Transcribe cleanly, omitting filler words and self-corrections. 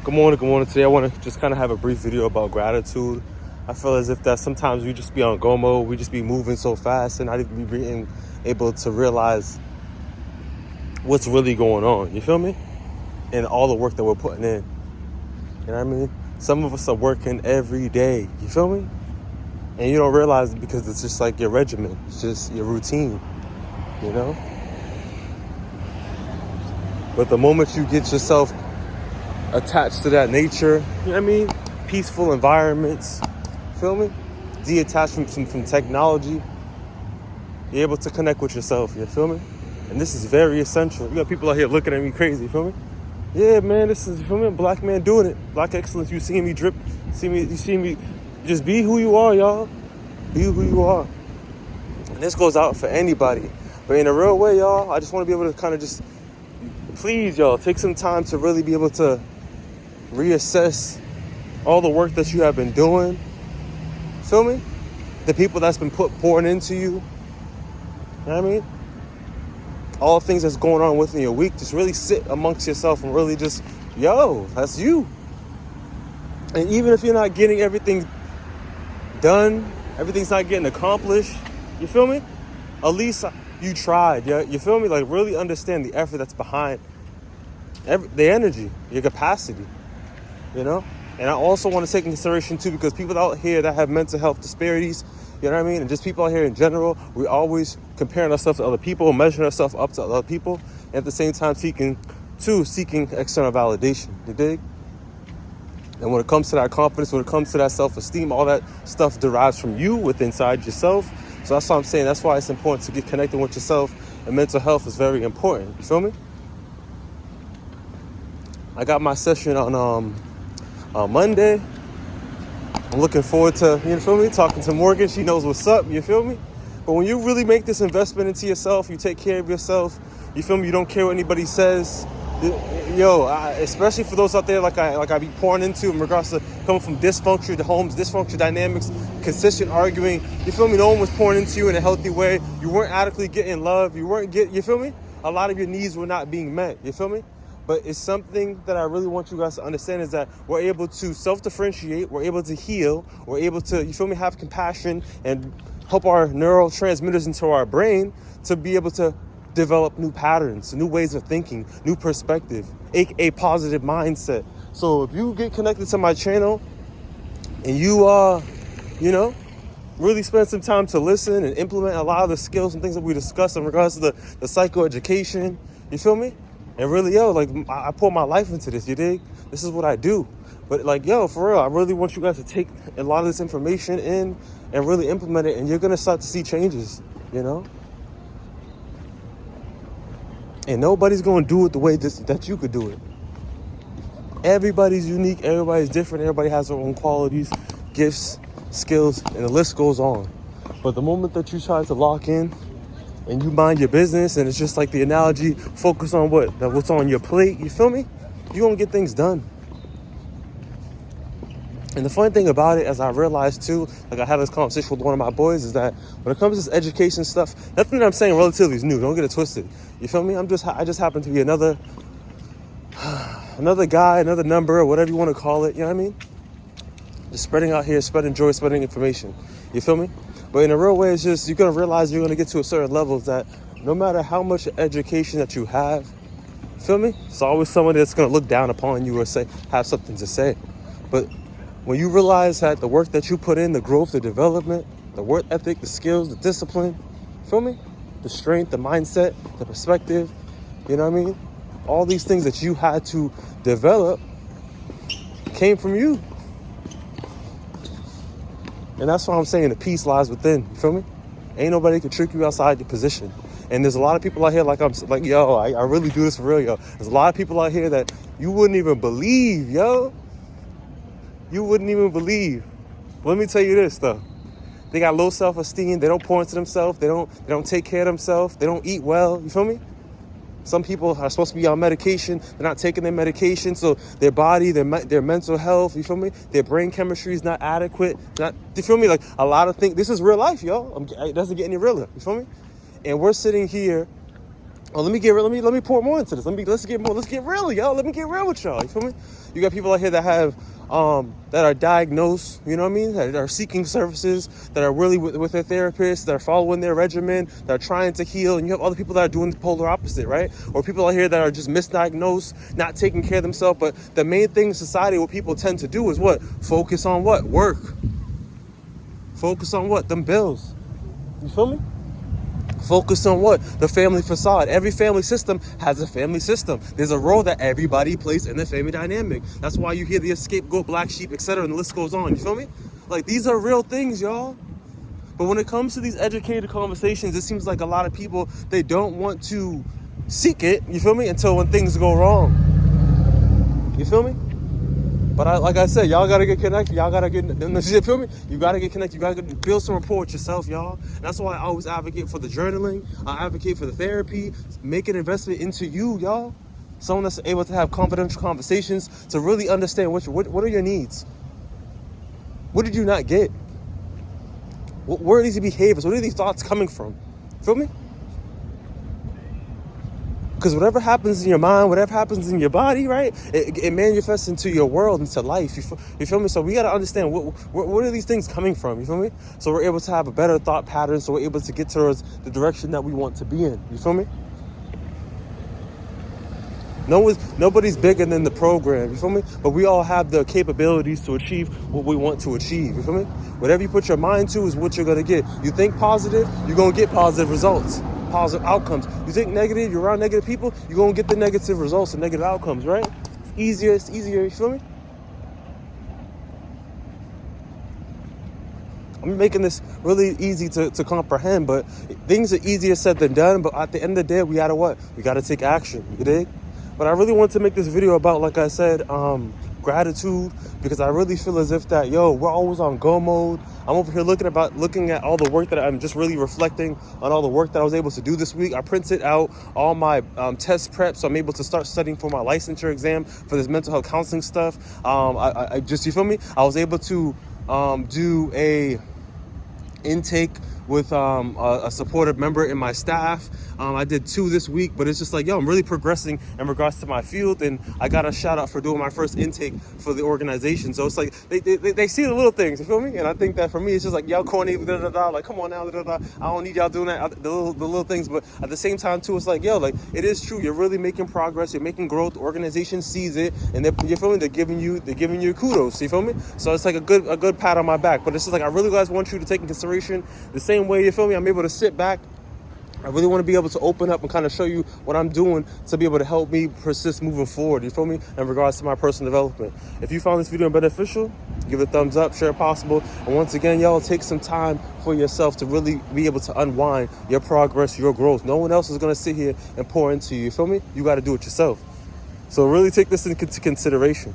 Good morning, good morning. Today I want to just kind of have a brief video about gratitude. I feel as if that sometimes we just be on go mode, we just be moving so fast and not even being able to realize what's really going on, you feel me? And all the work that we're putting in, you know what I mean? Some of us are working every day, you feel me? And you don't realize it because it's just like your regimen, it's just your routine, you know? But the moment you get yourself attached to that nature, you know what I mean? Peaceful environments, feel me? Detached from technology, you're able to connect with yourself, you feel me? And this is very essential. You got people out here looking at me crazy, you feel me? Yeah, man, this is, you feel me? A black man doing it. Black excellence, you see me drip, you see me, just be who you are, y'all. Be who you are. And this goes out for anybody. But in a real way, y'all, I just want to be able to kind of just, please, y'all, take some time to really be able to reassess all the work that you have been doing. Feel me? The people that's been pouring into you. You know what I mean? All the things that's going on within your week. Just really sit amongst yourself and really just, yo, that's you. And even if you're not getting everything done, everything's not getting accomplished, you feel me? At least you tried, yeah? You feel me? Like, really understand the effort that's behind the energy, your capacity. You know? And I also want to take into consideration too, because people out here that have mental health disparities, you know what I mean? And just people out here in general, we always comparing ourselves to other people, measuring ourselves up to other people, and at the same time seeking external validation. You dig? And when it comes to that confidence, when it comes to that self-esteem, all that stuff derives from you within inside yourself. So that's what I'm saying. That's why it's important to get connected with yourself, and mental health is very important. You feel me? I got my session on Monday. I'm looking forward to, you feel me, talking to Morgan. She knows what's up, you feel me? But when you really make this investment into yourself, you take care of yourself, you feel me, you don't care what anybody says. Yo, especially for those out there like I be pouring into in regards to coming from dysfunctional homes, dysfunctional dynamics, consistent arguing, you feel me, no one was pouring into you in a healthy way. You weren't adequately getting love, you feel me? A lot of your needs were not being met, you feel me? But it's something that I really want you guys to understand is that we're able to self-differentiate, we're able to heal, we're able to, you feel me, have compassion and help our neurotransmitters into our brain to be able to develop new patterns, new ways of thinking, new perspective, a positive mindset. So if you get connected to my channel and you, really spend some time to listen and implement a lot of the skills and things that we discussed in regards to the psychoeducation, you feel me? And really, yo, like, I pour my life into this, you dig? This is what I do. But, like, yo, for real, I really want you guys to take a lot of this information in and really implement it, and you're going to start to see changes, you know? And nobody's going to do it the way that you could do it. Everybody's unique, everybody's different, everybody has their own qualities, gifts, skills, and the list goes on. But the moment that you try to lock in, and you mind your business, and it's just like the analogy, focus on what's on your plate, you feel me? You're gonna get things done. And the funny thing about it, as I realized too, like I had this conversation with one of my boys, is that when it comes to this education stuff, nothing that I'm saying relatively is new, don't get it twisted. You feel me? I just happen to be another guy, another number, or whatever you want to call it, you know what I mean? Just spreading out here, spreading joy, spreading information. You feel me? But in a real way, it's just, you're going to realize you're going to get to a certain level that no matter how much education that you have, feel me? It's always someone that's going to look down upon you or have something to say. But when you realize that the work that you put in, the growth, the development, the work ethic, the skills, the discipline, feel me? The strength, the mindset, the perspective, you know what I mean? All these things that you had to develop came from you. And that's why I'm saying the peace lies within. You feel me? Ain't nobody can trick you outside your position. And there's a lot of people out here I really do this for real, yo. There's a lot of people out here that you wouldn't even believe, yo. You wouldn't even believe. But let me tell you this, though. They got low self-esteem. They don't pour into themselves. They don't take care of themselves. They don't eat well. You feel me? Some people are supposed to be on medication. They're not taking their medication, so their body, their mental health, you feel me? Their brain chemistry is not adequate. You feel me? Like, a lot of things. This is real life, yo. It doesn't get any realer. You feel me? And we're sitting here Oh, let me pour more into this. Let's get real, y'all. Let me get real with y'all. You feel me? You got people out here that have that are diagnosed, you know what I mean? That are seeking services, that are really with their therapist, that are following their regimen, that are trying to heal, and you have other people that are doing the polar opposite, right? Or people out here that are just misdiagnosed, not taking care of themselves. But the main thing in society, what people tend to do is what? Focus on what? Work. Focus on what? Them bills. You feel me? Focus on what? The family facade. Every family system has a family system. There's a role that everybody plays in the family dynamic. That's why you hear the scapegoat, black sheep, etc., and the list goes on. You feel me? Like, these are real things, y'all. But when it comes to these educated conversations, it seems like a lot of people, they don't want to seek it, you feel me, until when things go wrong. You feel me? But like I said, y'all gotta get connected. Y'all gotta get, you feel me? You gotta get connected. You gotta build some rapport with yourself, y'all. And that's why I always advocate for the journaling. I advocate for the therapy. Make an investment into you, y'all. Someone that's able to have confidential conversations to really understand what are your needs. What did you not get? Where are these behaviors? Where are these thoughts coming from? Feel me? Because whatever happens in your mind, whatever happens in your body, right? It manifests into your world, into life. You feel me? So we got to understand what are these things coming from? You feel me? So we're able to have a better thought pattern. So we're able to get towards the direction that we want to be in. You feel me? Nobody's bigger than the program. You feel me? But we all have the capabilities to achieve what we want to achieve. You feel me? Whatever you put your mind to is what you're going to get. You think positive, you're going to get positive results. Positive outcomes. You think negative, you're around negative people, you're gonna get the negative results and negative outcomes, right? It's easier, you feel me? I'm making this really easy to comprehend, but things are easier said than done. But at the end of the day, we gotta what? We gotta take action, you dig? But I really wanted to make this video about, like I said, gratitude, because I really feel as if that, we're always on go mode. I'm over here looking at all the work that I'm just really reflecting on all the work that I was able to do this week. I printed out all my test prep, so I'm able to start studying for my licensure exam for this mental health counseling stuff. I just, you feel me? I was able to do a intake with a supportive member in my staff. I did 2 this week, but it's just like, I'm really progressing in regards to my field, and I got a shout out for doing my first intake for the organization. So it's like they see the little things, you feel me? And I think that for me, it's just like, y'all corny, like, come on now, I don't need y'all doing that, the little things. But at the same time too, it's like, like, it is true, you're really making progress, you're making growth. The organization sees it, and you feel me? They're giving you kudos, you feel me? So it's like a good pat on my back. But it's just like, I really guys want you to take in consideration the same way, you feel me? I'm able to sit back. I really want to be able to open up and kind of show you what I'm doing to be able to help me persist moving forward, you feel me, in regards to my personal development. If you found this video beneficial, give it a thumbs up, share it possible. And once again, y'all, take some time for yourself to really be able to unwind your progress, your growth. No one else is going to sit here and pour into you, you feel me? You got to do it yourself. So really take this into consideration.